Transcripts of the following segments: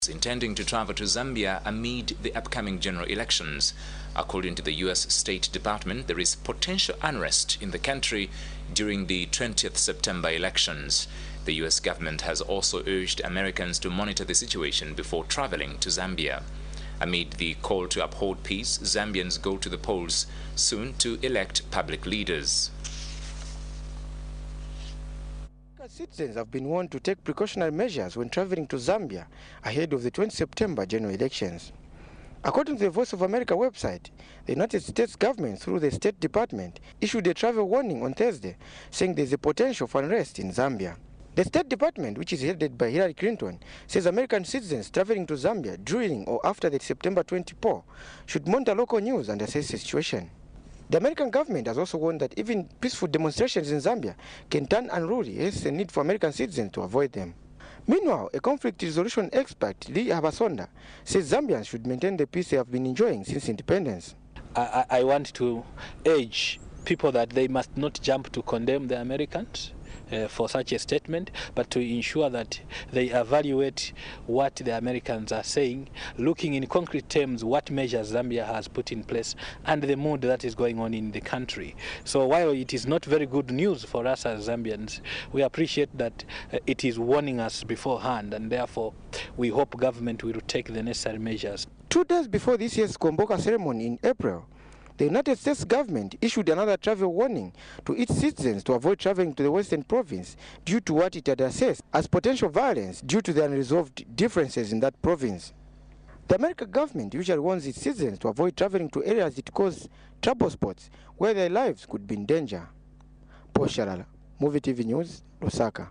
intending to travel to Zambia amid the upcoming general elections. According to the U.S. State Department, there is potential unrest in the country during the 20th September elections. The U.S. government has also urged Americans to monitor the situation before traveling to Zambia. Amid the call to uphold peace, Zambians go to the polls soon to elect public leaders. Citizens have been warned to take precautionary measures when traveling to Zambia ahead of the 20 September general elections. According to the Voice of America website, the United States government, through the State Department, issued a travel warning on Thursday, saying there is a potential for unrest in Zambia. The State Department, which is headed by Hillary Clinton, says American citizens traveling to Zambia during or after the September 20 poll should monitor local news and assess the situation. The American government has also warned that even peaceful demonstrations in Zambia can turn unruly, hence the need for American citizens to avoid them. Meanwhile, a conflict resolution expert, Lee Habasonda, says Zambians should maintain the peace they have been enjoying since independence. I want to urge people that they must not jump to condemn the Americans for such a statement, but to ensure that they evaluate what the Americans are saying, looking in concrete terms what measures Zambia has put in place and the mood that is going on in the country. So while it is not very good news for us as Zambians, we appreciate that it is warning us beforehand, and therefore we hope government will take the necessary measures. 2 days before this year's Komboka ceremony in April, the United States government issued another travel warning to its citizens to avoid traveling to the Western province due to what it had assessed as potential violence due to the unresolved differences in that province. The American government usually warns its citizens to avoid traveling to areas it calls trouble spots where their lives could be in danger. Paul Shalala, Muvi TV News, Lusaka.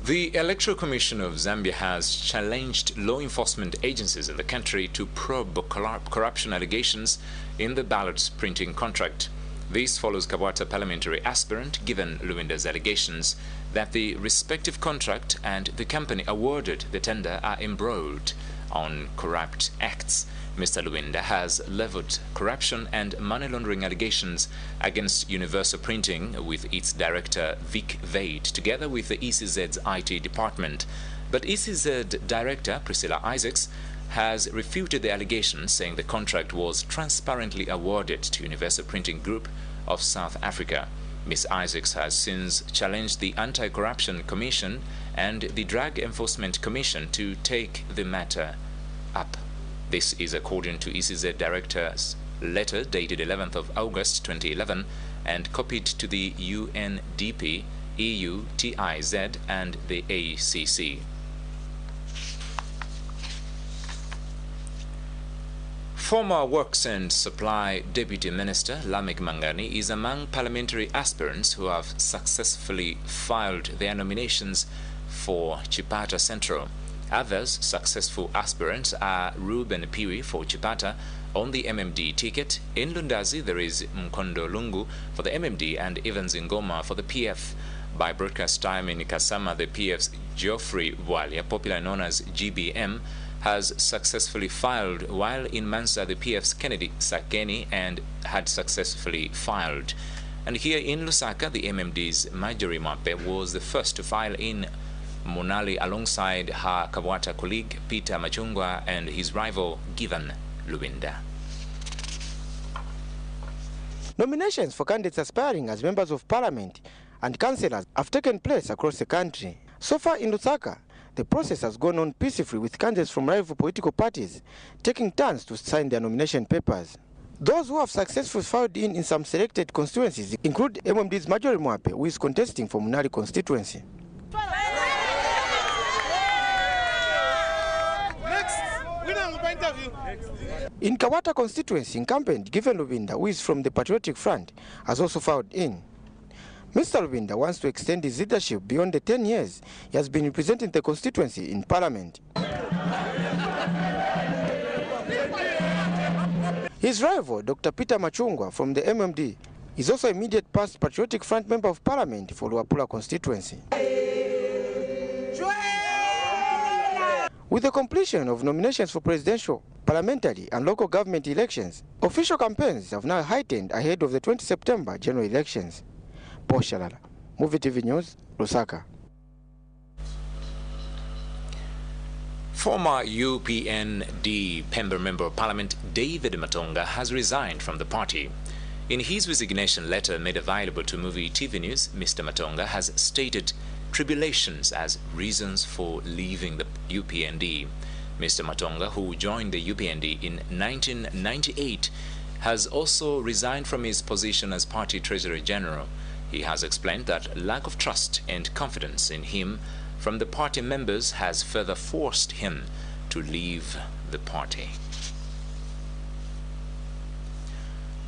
The Electoral Commission of Zambia has challenged law enforcement agencies in the country to probe corruption allegations in the ballot printing contract. This follows Kabwata parliamentary aspirant Given Luwinda's allegations that the respective contract and the company awarded the tender are embroiled on corrupt acts. Mr. Luwinda has leveled corruption and money laundering allegations against Universal Printing with its director Vic Vade, together with the ECZ's IT department. But ECZ director Priscilla Isaacs has refuted the allegations, saying the contract was transparently awarded to Universal Printing Group of South Africa. Ms. Isaacs has since challenged the Anti-Corruption Commission and the Drug Enforcement Commission to take the matter up. This is according to ECZ Director's letter dated 11th of August 2011 and copied to the UNDP, EU, TIZ and the ACC. Former Works and Supply Deputy Minister Lamek Mangani is among parliamentary aspirants who have successfully filed their nominations for Chipata Central. Others successful aspirants are Ruben Piri for Chipata on the MMD ticket. In Lundazi, there is Mkondo Lungu for the MMD and Evans Ngoma for the PF. By broadcast time in Kasama, the PF's Geoffrey Walia, popularly known as GBM, has successfully filed, while in Mansa, the PF's Kennedy Sakeni and had successfully filed. And here in Lusaka, the MMD's Marjorie Mape was the first to file in Monali alongside her Kabwata colleague Peter Machungwa and his rival Given Luwinda. Nominations for candidates aspiring as members of parliament and councillors have taken place across the country. So far in Lusaka, the process has gone on peacefully, with candidates from rival political parties taking turns to sign their nomination papers. Those who have successfully filed in some selected constituencies include MMD's Marjorie Mwape, who is contesting for Munali constituency. In Kawata constituency, incumbent Given Luwinda, who is from the Patriotic Front, has also filed in. Mr. Luwinda wants to extend his leadership beyond the 10 years he has been representing the constituency in Parliament. His rival, Dr. Peter Machungwa from the MMD, is also immediate past Patriotic Front Member of Parliament for Luapula constituency. With the completion of nominations for presidential, parliamentary and local government elections, official campaigns have now heightened ahead of the 20 September general elections. Paul Shalala, Muvi TV News, Lusaka. Former UPND Pemba Member of Parliament David Matonga has resigned from the party. In his resignation letter made available to Muvi TV News, Mr. Matonga has stated tribulations as reasons for leaving the UPND. Mr. Matonga, who joined the UPND in 1998, has also resigned from his position as Party Treasury General. He has explained that lack of trust and confidence in him from the party members has further forced him to leave the party.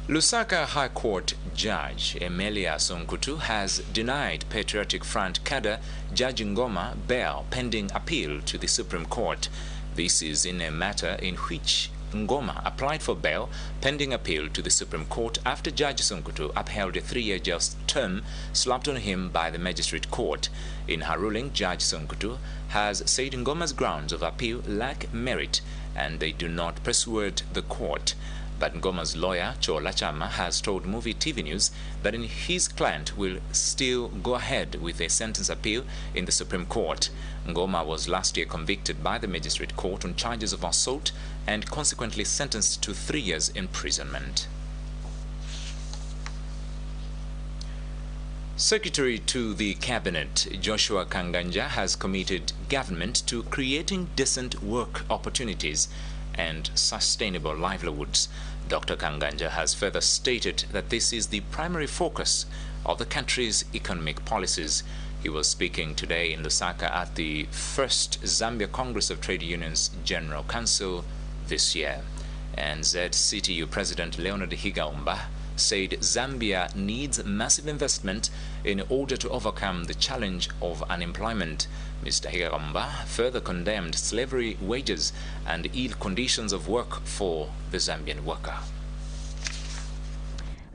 Lusaka High Court Judge Emilia Sonkutu has denied Patriotic Front cadre Judge Ngoma bail pending appeal to the Supreme Court. This is in a matter in which Ngoma applied for bail pending appeal to the Supreme Court after Judge Sonkutu upheld a 3-year jail term slapped on him by the Magistrate Court. In her ruling, Judge Sonkutu has said Ngoma's grounds of appeal lack merit and they do not persuade the court. But Ngoma's lawyer, Chola Chama, has told Muvi TV News that his client will still go ahead with a sentence appeal in the Supreme Court. Ngoma was last year convicted by the Magistrate Court on charges of assault and consequently sentenced to 3 years imprisonment. Secretary to the Cabinet Joshua Kanganja has committed government to creating decent work opportunities and sustainable livelihoods. Dr. Kanganja has further stated that this is the primary focus of the country's economic policies. He was speaking today in Lusaka at the first Zambia Congress of Trade Unions General Council this year. And ZCTU President Leonard Higaumba said Zambia needs massive investment in order to overcome the challenge of unemployment. Mr. Higaumba further condemned slavery wages and ill conditions of work for the Zambian worker.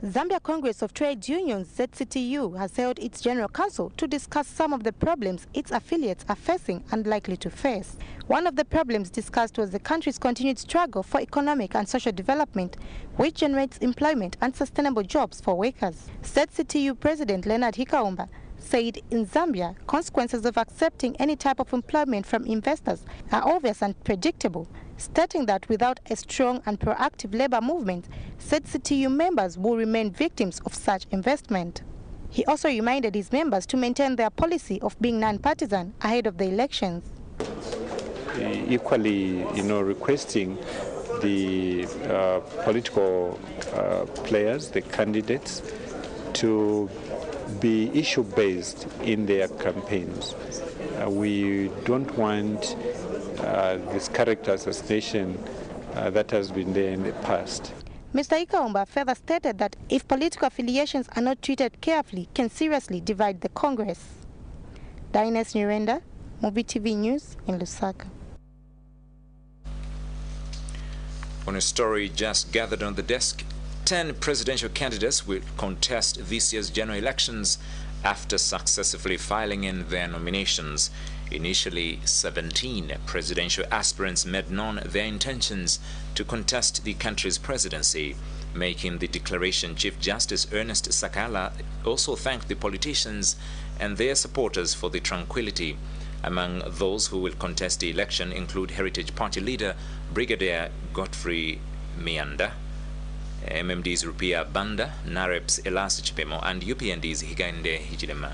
Zambia Congress of Trade Unions, ZCTU, has held its General Council to discuss some of the problems its affiliates are facing and likely to face. One of the problems discussed was the country's continued struggle for economic and social development, which generates employment and sustainable jobs for workers. ZCTU President Leonard Hikaumba said in Zambia, consequences of accepting any type of employment from investors are obvious and predictable, stating that without a strong and proactive labor movement, ZCTU members will remain victims of such investment. He also reminded his members to maintain their policy of being non-partisan ahead of the elections. Equally, requesting the political players, the candidates, to be issue-based in their campaigns. We don't want this character assassination that has been there in the past. Mr. Ikaumba further stated that if political affiliations are not treated carefully, can seriously divide the Congress. Dines Nurenda, Muvi TV News in Lusaka. On a story just gathered on the desk, 10 presidential candidates will contest this year's general elections after successfully filing in their nominations. Initially, 17 presidential aspirants made known their intentions to contest the country's presidency. Making the declaration, Chief Justice Ernest Sakala also thanked the politicians and their supporters for the tranquility. Among those who will contest the election include Heritage Party leader Brigadier Godfrey Mianda, MMD's Rupia Banda, NAREP's Elas Chipemo, and UPND's Hikainde Hichilema.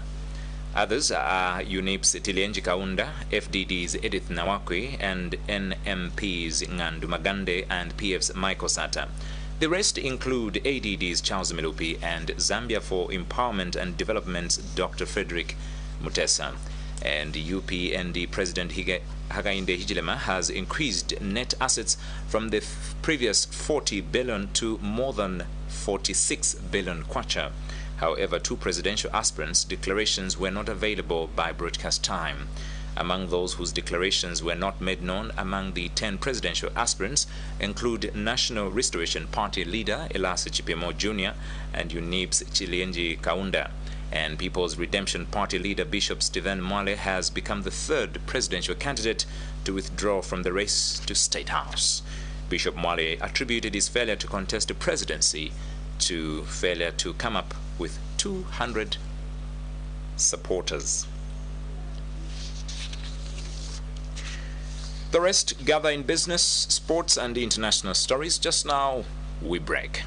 Others are UNIP's Tilienji Kaunda, FDD's Edith Nawakwi, and NMP's Ngandu Magande and PF's Michael Sata. The rest include ADD's Charles Melupi and Zambia for Empowerment and Development's Dr. Frederick Mutesa. And UPND President Hakainde Hichilema has increased net assets from the previous 40 billion to more than 46 billion kwacha. However, 2 presidential aspirants' declarations were not available by broadcast time. Among those whose declarations were not made known among the 10 presidential aspirants include National Restoration Party leader Elas Chipemo Jr. and UNIP's Tilienji Kaunda. And People's Redemption Party leader Bishop Stephen Mwale has become the 3rd presidential candidate to withdraw from the race to State House. Bishop Mwale attributed his failure to contest the presidency to failure to come up with 200 supporters. The rest gather in business, sports and international stories. Just now, we break.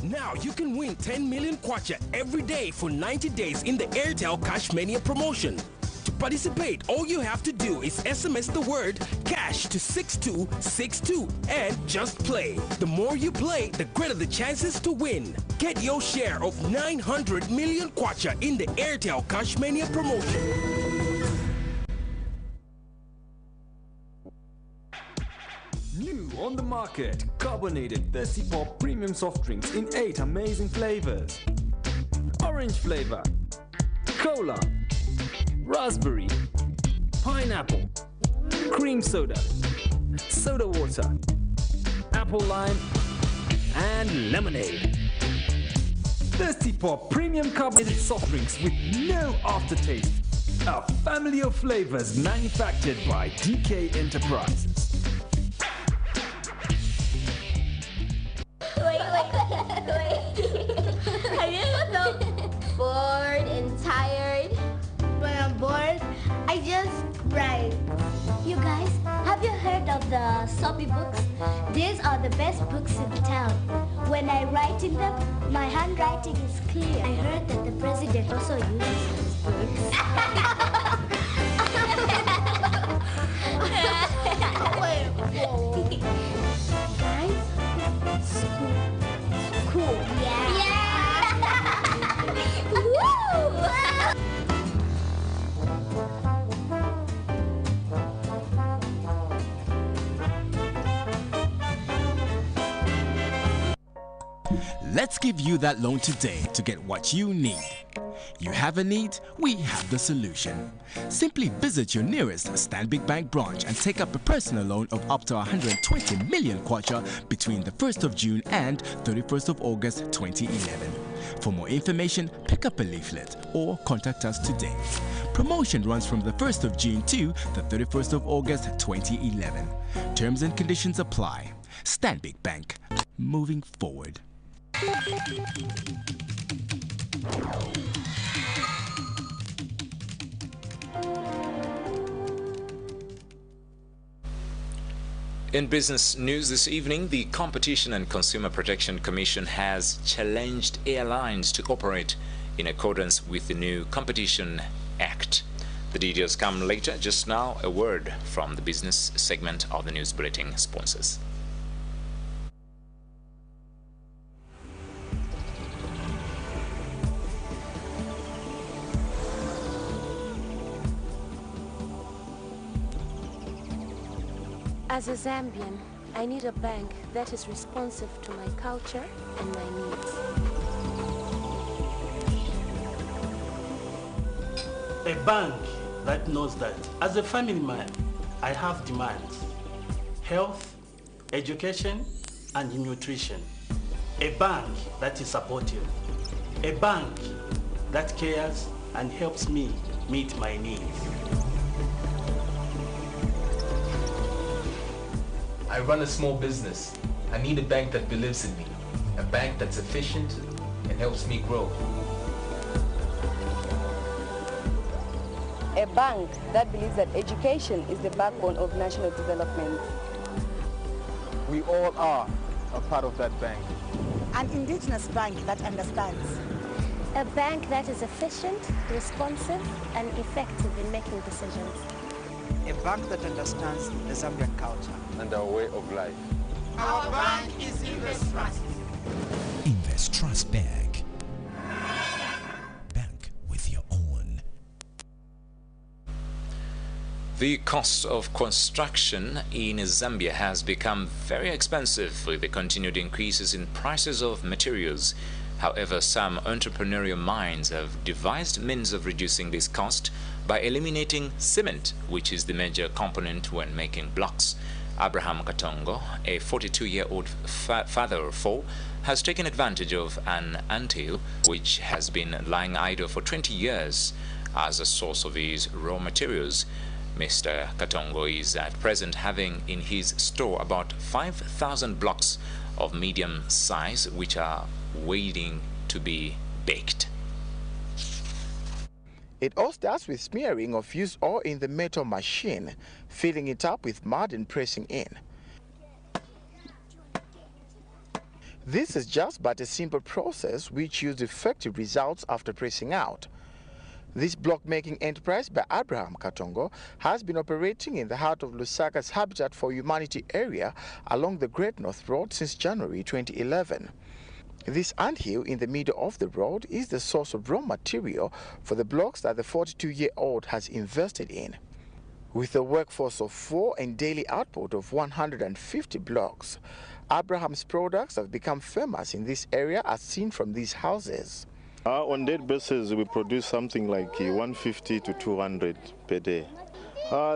Now you can win 10 million kwacha every day for 90 days in the Airtel Cash Mania promotion. To participate, all you have to do is SMS the word cash to 6262 and just play. The more you play, the greater the chances to win. Get your share of 900 million kwacha in the Airtel Cash Mania promotion. New on the market, carbonated Thirsty Pop premium soft drinks in 8 amazing flavors. Orange flavor, cola, raspberry, pineapple, cream soda, soda water, apple lime, and lemonade. Thirsty Pop premium carbonated soft drinks with no aftertaste. A family of flavors manufactured by DK Enterprises. Wait. Are you so bored and tired? When I'm bored, I just write. You guys, have you heard of the soppy books? These are the best books in town. When I write in them, my handwriting is clear. I heard that the president also uses these books. Guys, cool. Yeah. Woo! Let's give you that loan today to get what you need. You have a need, we have the solution. Simply visit your nearest Stanbic Bank branch and take up a personal loan of up to 120 million kwacha between the 1st of June and 31st of August 2011. For more information, pick up a leaflet or contact us today. Promotion runs from the 1st of June to the 31st of August 2011. Terms and conditions apply. Stanbic Bank, moving forward. In business news this evening, the Competition and Consumer Protection Commission has challenged airlines to operate in accordance with the new Competition Act. The details come later. Just now, a word from the business segment of the news bulletin sponsors. As a Zambian, I need a bank that is responsive to my culture and my needs. A bank that knows that as a family man, I have demands: health, education, and nutrition. A bank that is supportive. A bank that cares and helps me meet my needs. I run a small business. I need a bank that believes in me. A bank that's efficient and helps me grow. A bank that believes that education is the backbone of national development. We all are a part of that bank. An indigenous bank that understands. A bank that is efficient, responsive, and effective in making decisions. A bank that understands the Zambian culture and our way of life. Our bank is Invest Trust. Invest Trust Bank. Bank with your own. The cost of construction in Zambia has become very expensive with the continued increases in prices of materials. However, some entrepreneurial minds have devised means of reducing this cost by eliminating cement, which is the major component when making blocks. Abraham Katongo, a 42-year-old father of 4, has taken advantage of an anthill which has been lying idle for 20 years as a source of his raw materials. Mr. Katongo is at present having in his store about 5,000 blocks of medium size which are waiting to be baked. It all starts with smearing of used ore in the metal machine, filling it up with mud and pressing in. This is just but a simple process which yields effective results after pressing out. This block-making enterprise by Abraham Katongo has been operating in the heart of Lusaka's Habitat for Humanity area along the Great North Road since January 2011. This anthill in the middle of the road is the source of raw material for the blocks that the 42-year-old has invested in. With a workforce of 4 and daily output of 150 blocks, Abraham's products have become famous in this area as seen from these houses. On daily basis, we produce something like 150 to 200 per day.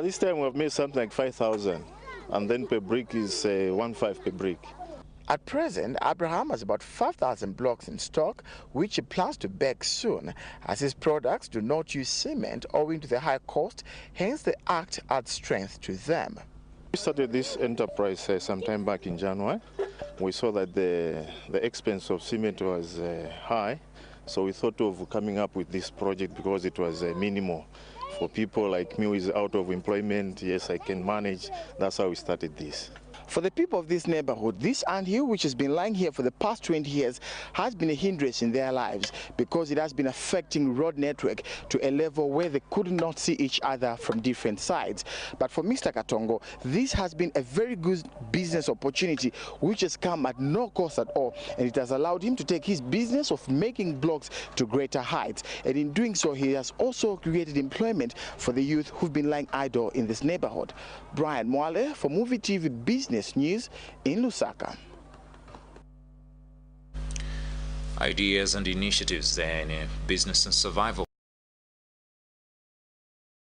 This time we've made something like 5,000, and then per brick is 1.5 per brick. At present, Abraham has about 5,000 blocks in stock, which he plans to bake soon, as his products do not use cement owing to the high cost, hence the act adds strength to them. We started this enterprise sometime back in January. We saw that the expense of cement was high, so we thought of coming up with this project because it was minimal. For people like me who is out of employment, yes, I can manage. That's how we started this. For the people of this neighborhood, this anthill, which has been lying here for the past 20 years, has been a hindrance in their lives because it has been affecting road network to a level where they could not see each other from different sides. But for Mr. Katongo, this has been a very good business opportunity which has come at no cost at all, and it has allowed him to take his business of making blocks to greater heights. And in doing so, he has also created employment for the youth who've been lying idle in this neighborhood. Brian Mwale for Muvi TV Business News in Lusaka. Ideas and initiatives there in business and survival.